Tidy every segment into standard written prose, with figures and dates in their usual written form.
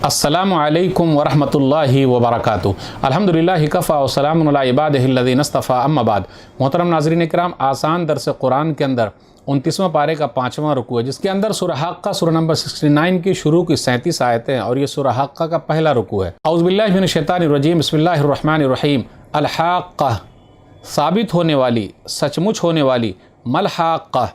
अस्सलामु अलैकुम वरहमतुल्लाहि वबरकातुहू। अल्हम्दुलिल्लाहि कफ़ा व सलामुन अला इबादिहि अल्लज़ीना इस्तफ़ा अम्मा बाद। मोहतरम नाज़रीन इकराम, आसान दर्स कुरान के अंदर 29वां पारे का 5वां रुकू है, जिसके अंदर सूरह हक़्क़ा सूरह नंबर 69 की शुरू की 37 आयतें हैं और ये सूरह हक़्क़ा का पहला रुकू है। औज़ु बिल्लाहि मिनश शैतानिर रजीम, बिस्मिल्लाहिर रहमानिर रहीम। अल हाक़्क़ा, साबित होने वाली, सचमुच होने वाली। मल हाक़्क़ा,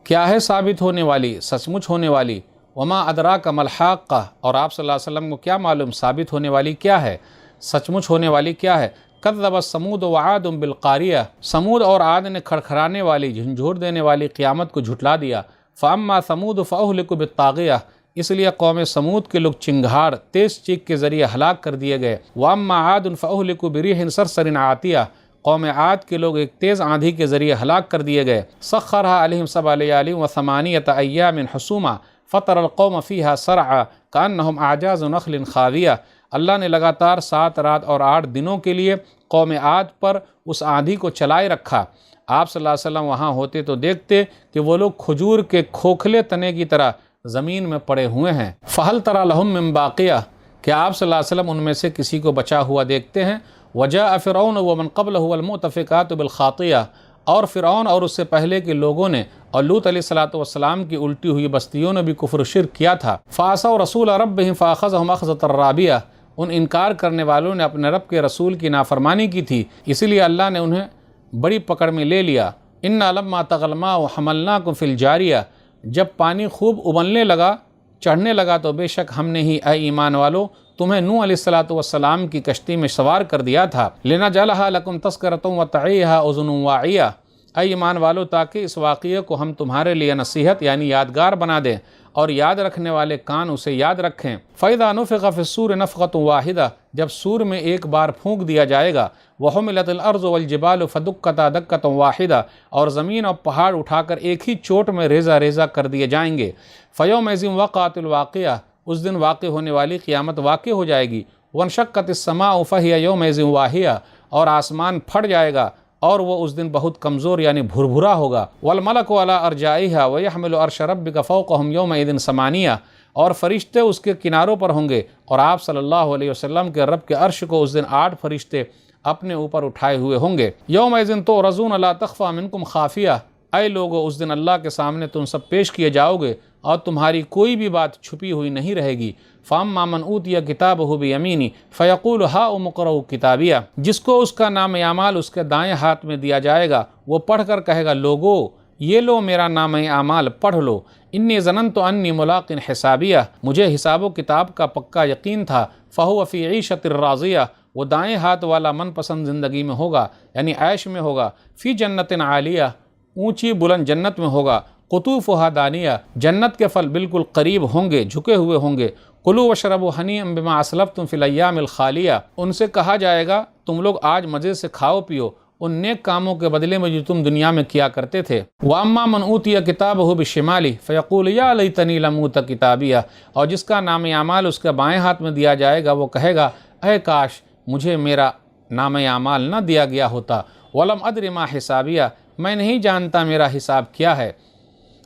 क्या है साबित होने वाली, सचमुच होने वाली। वमा अदराका मल हाक़्क़ा, और आप सल्लल्लाहु अलैहि वसल्लम को क्या मालूम साबित होने वाली क्या है, सचमुच होने वाली क्या है। कज़्ज़ब समूद व आद बिल क़ारिया, समूद और आद ने खड़खड़ाने वाली, झंझोर देने वाली क़यामत को झुटला दिया। फ़अम्मा समूद फ़अहलिकु बित्ताग़िया, इसलिए कौम समूद के लोग चिंगार तेज़ चीख के ज़रिए हलाक कर दिए गए। व अम्मा आद फ़अहलिकु बिरीहिन सरसरिन आतिया, कौम आद के लोग एक तेज़ आंधी के ज़रिए हलाक कर दिए गए। सख़्ख़रहा अलैहिम सबअ लयालिन व समानियत अय्यामिन हुसूमा फ़तरल क़ौम फ़ीहा सरअ कअन्नहुम अअजाज़ु नख़लिन ख़ाविया, अल्लाह ने लगातार 7 रात और 8 दिनों के लिए कौम आद पर उस आंधी को चलाए रखा। आप सल्लल्लाहु अलैहि वसल्लम वहाँ होते तो देखते कि वो लोग खजूर के खोखले तने की तरह ज़मीन में पड़े हुए हैं। फ़हल तरा लहुम मिन बाक़िया, क्या आप सल्लल्लाहु अलैहि वसल्लम उनमें से किसी को बचा हुआ देखते हैं। वजाअ फ़िरऔन व मन क़ब्लहु वल मुतफ़िक़ातु बिल ख़ातिया, और फ़िरऔन और उससे पहले के लोगों ने और लूत अलैहिस्सलातु वस्सलाम की उल्टी हुई बस्तियों ने भी कुफ्र शिर्क किया था। फ़असौ रसूल रब्बिहिम फ़अख़ज़हुम अख़ज़तन राबिया, उन इनकार करने वालों ने अपने रब के रसूल की नाफरमानी की थी, इसीलिए अल्लाह ने उन्हें बड़ी पकड़ में ले लिया। इन्ना लम्मा तग़ल माउ हमलनाकुम फ़िल जारिया, जब पानी खूब उबलने लगा, चढ़ने लगा, तो बेशक हमने ही ऐ ईमान वालों तुम्हें नूह अलैहिस्सलातु वस्सलाम की कश्ती में सवार कर दिया था। लिनजअलहा लकुम तज़किरतुन व तईहा उज़ुनुन वाइया, ऐ ईमान वालों ताकि इस वाक़ये को हम तुम्हारे लिए नसीहत यानी यादगार बना दें और याद रखने वाले कान उसे याद रखें। फ़इज़ा नुफ़िख़ फ़िस्सूर नफ़क़तुन वाहिदा, जब सूर में एक बार फूंक दिया जाएगा। वहुमिलतिल अर्ज़ु वल जिबालु फ़दुक्कता दक्कतन वाहिदा, और ज़मीन और पहाड़ उठाकर एक ही चोट में रेज़ा रेज़ा कर दिए जाएंगे। फ़यौमइज़िन वक़अतिल वाक़िया, उस दिन वाक़ होने वाली क़यामत वाक़ हो जाएगी। वनशक्कतिस समाउ फ़हिय यौमइज़िन वाहिया, और आसमान फट जाएगा और वो उस दिन बहुत कमज़ोर यानी भुरभुरा होगा। वल मलकु अला अर्जाइहा व यहमिलु अर्श रब्बिका फ़ौक़हुम यौमइज़िन समानिया, और फ़रिश्ते उसके किनारों पर होंगे और आप सल्लल्लाहु अलैहि वसल्लम के रब के अर्श को उस दिन 8 फ़रिश्ते अपने ऊपर उठाए हुए होंगे। यौमइज़िन तुअरज़ून ला तख़फ़ा मिनकुम ख़ाफ़िया, ऐ लोगो उस दिन अल्लाह के सामने तुम सब पेश किए जाओगे और तुम्हारी कोई भी बात छुपी हुई नहीं रहेगी। फ़अम्मा मन ऊतिया किताबहु बियमीनी फ़यक़ूलु हाउम इक़रऊ किताबिया, जिसको उसका नाम आमाल उसके दाएँ हाथ में दिया जाएगा, वो पढ़कर कहेगा लोगो ये लो मेरा नाम आमाल पढ़ लो। इन्नी ज़ननतु अन्नी मुलाक़िन हिसाबिया, मुझे हिसाब किताब का पक्का यकीन था। फ़हुव फ़ी ईशतिर राज़िया, वो दाएँ हाथ वाला मनपसंद ज़िंदगी में होगा यानी ऐश में होगा। फ़ी जन्नतिन आलिया, ऊँची बुलंद जन्नत में होगा। क़ुतूफ़ुहा दानिया, जन्नत के फल बिल्कुल करीब होंगे, झुके हुए होंगे। कुलू वशरबू हनीअम बिमा असलफ़्तुम फ़िल अय्यामिल ख़ालिया, उनसे कहा जाएगा तुम लोग आज मज़े से खाओ पियो उन नेक कामों के बदले में जो तुम दुनिया में किया करते थे। व अम्मा मन ऊतिया किताबहु बिशिमाली फ़यक़ूलु या लैतनी लम ऊत किताबिया, और जिसका नाम आमाल उसके बाएँ हाथ में दिया जाएगा वो कहेगा ऐ काश मुझे मेरा नाम आमाल न दिया गया होता। वलम अद्रि मा हिसाबिया, मैं नहीं जानता मेरा हिसाब क्या है।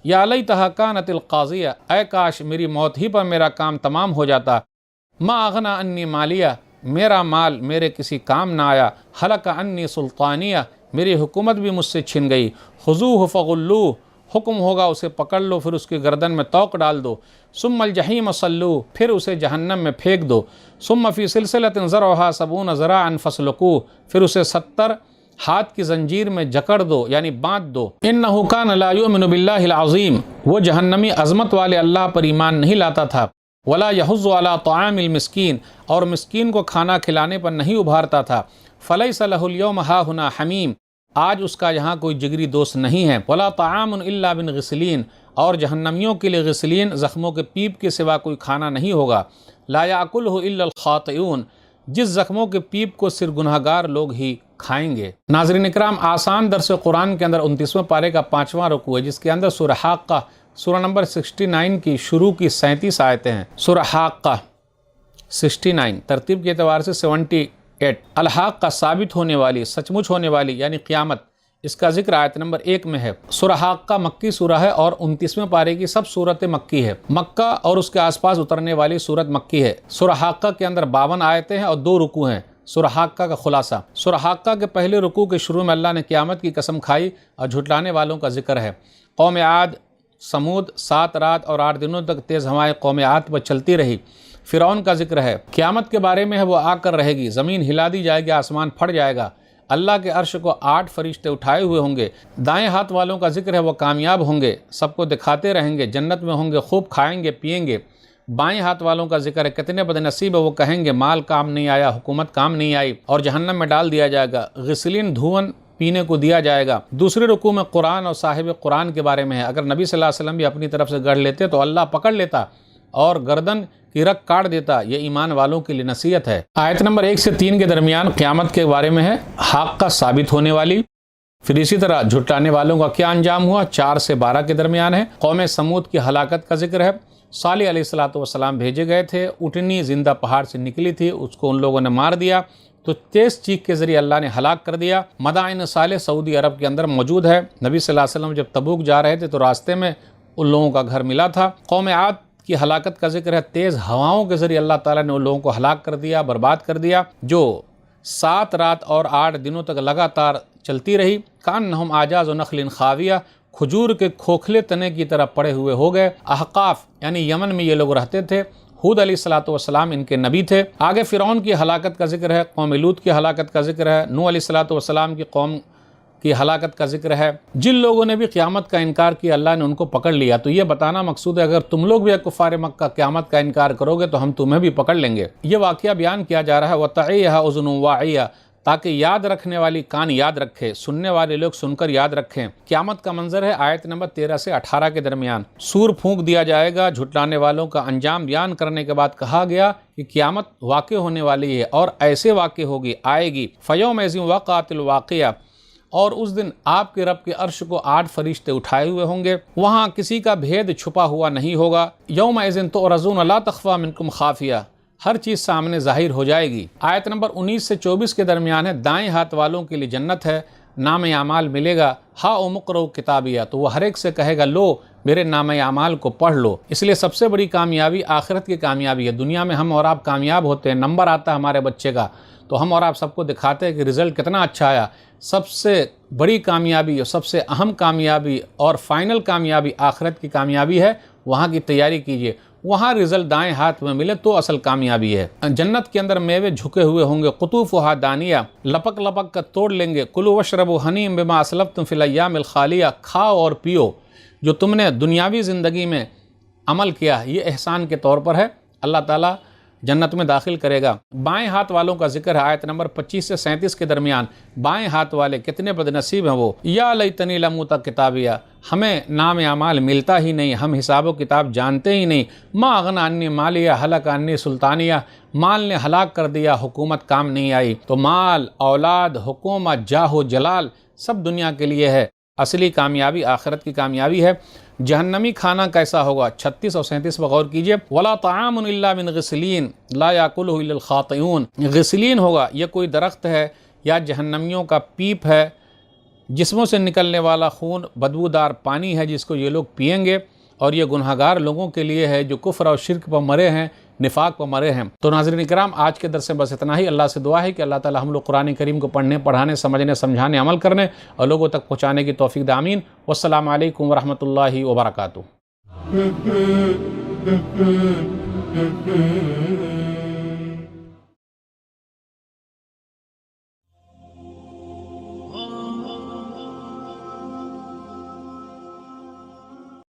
या लैतहा कानतिल क़ाज़िया, ऐ काश मेरी मौत ही पर मेरा काम तमाम हो जाता। मा अग़ना अन्नी मालिया, मेरा माल मेरे किसी काम ना आया। हलक अन्नी सुल्तानिया, मेरी हुकूमत भी मुझसे छिन गई। खुज़ूहु फ़ग़ुल्लूह, हुक्म होगा उसे पकड़ लो फिर उसकी गर्दन में तोक डाल दो। सुम्मल जहीम सल्लू, फिर उसे जहन्नम में फेंक दो। सुम्म फ़ी सिलसिलतिन ज़रअहा सबून ज़राअन फ़स्लुकूह, फिर उसे 70 हाथ की जंजीर में जकड़ दो यानी बांध दो। इन्नहु कान ला युमिनु बिल्लाहिल अज़ीम, वो जहन्नमी अज़मत वाले अल्लाह पर ईमान नहीं लाता था। वला यहुज़्ज़ु अला तआमिल मिस्कीन, और मिस्कीन को खाना खिलाने पर नहीं उभारता था। फ़लैसा लहुल यौम हाहुना हमीम, आज उसका यहाँ कोई जिगरी दोस्त नहीं है। वला तआमुन इल्ला बिन ग़िस्लीन, और जहन्नमियों के लिए ग़िस्लीन ज़ख्मों के पीप के सिवा कोई खाना नहीं होगा। ला याकुलहु इल्लल ख़ातिऊन, जिस ज़ख्मों के पीप को सिर्फ गुनहगार लोग ही खाएंगे। नाज़रीन इकराम, आसान दर्स कुरान के अंदर 29वें पारे का 5वां रुकू है, जिसके अंदर सूरह हक़्क़ा सूरह नंबर 69 की शुरू की 37 आयतें हैं। सूरह हक़्क़ा 69 तरतीब के एतबार से 78। अल हक़्क़ा, साबित होने वाली, सचमुच होने वाली यानी क़यामत। اس کا ذکر آیت نمبر 1 میں ہے۔ سورہ حاقہ مکی سورہ ہے اور 29ویں پارے کی سب صورتیں مکی ہے۔ مکہ اور اس کے آس پاس اترنے والی صورت مکی ہے۔ سورہ حاقہ کے اندر 52 آیتیں ہیں اور 2 رکوع ہیں۔ سورہ حاقہ کا خلاصہ، سورہ حاقہ کے پہلے رکوع کے شروع میں اللہ نے قیامت کی قسم کھائی اور جھٹلانے والوں کا ذکر ہے۔ قوم عاد سمود 7 رات اور 8 دنوں تک تیز ہوائیں قوم عاد پر چلتی رہی۔ فرعون کا ذکر ہے۔ قیامت کے بارے میں ہے، وہ آ کر رہے گی، زمین ہلا دی جائے گی، آسمان پھٹ جائے گا، اللہ کے عرش کو 8 فرشتے اٹھائے ہوئے ہوں گے۔ دائیں ہاتھ والوں کا ذکر ہے، وہ کامیاب ہوں گے، سب کو دکھاتے رہیں گے، جنت میں ہوں گے، خوب کھائیں گے پیئیں گے۔ بائیں ہاتھ والوں کا ذکر ہے، کتنے بد نصیب ہے، وہ کہیں گے مال کام نہیں آیا، حکومت کام نہیں آئی، اور جہنم میں ڈال دیا جائے گا، غسلین دھواں پینے کو دیا جائے گا۔ دوسرے رکوع میں قرآن اور صاحب قرآن کے بارے میں ہے۔ اگر نبی صلی اللہ علیہ وسلم بھی اپنی طرف سے گڑھ لیتے تو اللہ پکڑ لیتا اور گردن کی رگ کاٹ دیتا۔ یہ ایمان والوں کے لیے نصیحت ہے۔ آیت نمبر 1 سے 3 کے درمیان قیامت کے بارے میں ہے، حق کا ثابت ہونے والی۔ پھر اسی طرح جھٹلانے والوں کا کیا انجام ہوا، 4 سے 12 کے درمیان ہے۔ قوم سمود کی ہلاکت کا ذکر ہے۔ صالح علیہ السلام بھیجے گئے تھے، اٹھنی زندہ پہاڑ سے نکلی تھی، اس کو ان لوگوں نے مار دیا تو تیز چیخ کے ذریعے اللہ نے ہلاک کر دیا۔ مدائن صالح سعودی عرب کے اندر موجود ہے۔ نبی صلی اللہ علیہ وسلم جب تبوک جا رہے تھے تو راستے میں ان لوگوں کا گھر ملا تھا۔ قوم عاد کی ہلاکت کا ذکر ہے، تیز ہواؤں کے ذریعے اللہ تعالیٰ نے ان لوگوں کو ہلاک کر دیا، برباد کر دیا، جو 7 رات اور 8 دنوں تک لگاتار چلتی رہی۔ کانہم اعجاز نخل خاویہ، کھجور کے کھوکھلے تنے کی طرح پڑے ہوئے ہو گئے۔ احقاف یعنی یمن میں یہ لوگ رہتے تھے۔ ہود علیہ السلام ان کے نبی تھے۔ آگے فرعون کی ہلاکت کا ذکر ہے، قوم لوط کی ہلاکت کا ذکر ہے، نوح علیہ السلام کی قوم کی ہلاکت کا ذکر ہے۔ جن لوگوں نے بھی قیامت کا انکار کیا اللہ نے ان کو پکڑ لیا۔ تو یہ بتانا مقصود ہے اگر تم لوگ بھی کفار مکہ قیامت کا انکار کرو گے تو ہم تمہیں بھی پکڑ لیں گے۔ یہ واقعہ بیان کیا جا رہا ہے، وَتَعِيهَا أُذُنٌ وَاعِيَةٌ، تاکہ یاد رکھنے والی کان یاد رکھے، سننے والے لوگ سن کر یاد رکھیں۔ قیامت کا منظر ہے آیت نمبر 13 سے 18 کے درمیان۔ سور پھونک دیا جائے گا۔ جھٹلانے والوں کا انجام بیان کرنے کے بعد کہا گیا کہ قیامت واقع ہونے والی ہے اور ایسے واقع ہوگی، آئے گی۔ فَيَوْمَئِذٍ وَقَعَتِ الْوَاقِعَةُ، اور اس دن آپ کے رب کے عرش کو 8 فرشتے اٹھائے ہوئے ہوں گے، وہاں کسی کا بھید چھپا ہوا نہیں ہوگا۔ یومئذ تُعْرَضُونَ لَا تَخْفَىٰ مِنکُمْ خَافِیَةٌ، ہر چیز سامنے ظاہر ہو جائے گی۔ آیت نمبر 19 سے 24 کے درمیان ہے، دائیں ہاتھ والوں کے لیے جنت ہے، نام اعمال ملے گا، ہا مقرؤ کتابیہ، تو وہ ہر ایک سے کہے گا لو میرے نام اعمال کو پڑھ لو۔ اس لیے سب سے بڑی کامیابی آخرت کی کامیابی ہے۔ دنیا میں ہم اور آپ کامیاب ہوتے ہیں، نمبر آتا ہے ہمارے بچے کا تو ہم اور آپ سب کو دکھاتے ہیں کہ رزلٹ کتنا اچھا آیا۔ سب سے بڑی کامیابی اور سب سے اہم کامیابی اور فائنل کامیابی آخرت کی کامیابی ہے، وہاں کی تیاری کیجئے، وہاں رزلٹ دائیں ہاتھ میں ملے تو اصل کامیابی ہے۔ جنت کے اندر میوے جھکے ہوئے ہوں گے، قطوفھا دانیہ، لپک لپک کر توڑ لیں گے۔ کلوا واشربوا ہنیئا بما اسلفتم فی الایام الخالیہ، کھاؤ اور پیو جو تم نے دنیاوی زندگی میں عمل کیا، یہ احسان کے طور پر ہے، اللہ تعالیٰ جنت میں داخل کرے گا۔ بائیں ہاتھ والوں کا ذکر ہے آیت نمبر 25 سے 37 کے درمیان۔ بائیں ہاتھ والے کتنے بد نصیب ہیں وہ، یا لیتنی لم اوت کتابیہ، ہمیں نام اعمال ملتا ہی نہیں، ہم حساب و کتاب جانتے ہی نہیں۔ ما اغنی عنی مالیہ ہلک عنی سلطانیہ، مال نے ہلاک کر دیا، حکومت کام نہیں آئی۔ تو مال، اولاد، حکومت، جاہ و جلال سب دنیا کے لیے ہے، اصلی کامیابی آخرت کی کامیابی ہے۔ جہنمی کھانا کیسا ہوگا، 36 اور 37 پر غور کیجئے۔ وَلَا طَعَامٌ إِلَّا مِنْ غِسْلِينَ لَا يَأْكُلُهُ إِلَّا الْخَاطِئُونَ، غسلین ہوگا، یہ کوئی درخت ہے یا جہنمیوں کا پیپ ہے، جسموں سے نکلنے والا خون بدبودار پانی ہے جس کو یہ لوگ پئیں گے، اور یہ گنہگار لوگوں کے لیے ہے جو کفر اور شرک پر مرے ہیں، نفاق پر مرے ہیں۔ تو ناظرین کرام، آج کے درس سے بس اتنا ہی۔ اللہ سے دعا ہے کہ اللہ تعالی ہم لوگ قرآن کریم کو پڑھنے، پڑھانے، سمجھنے، سمجھانے، عمل کرنے اور لوگوں تک پہنچانے کی توفیق دے، آمین۔ والسلام علیکم ورحمۃ اللہ وبرکاتہ۔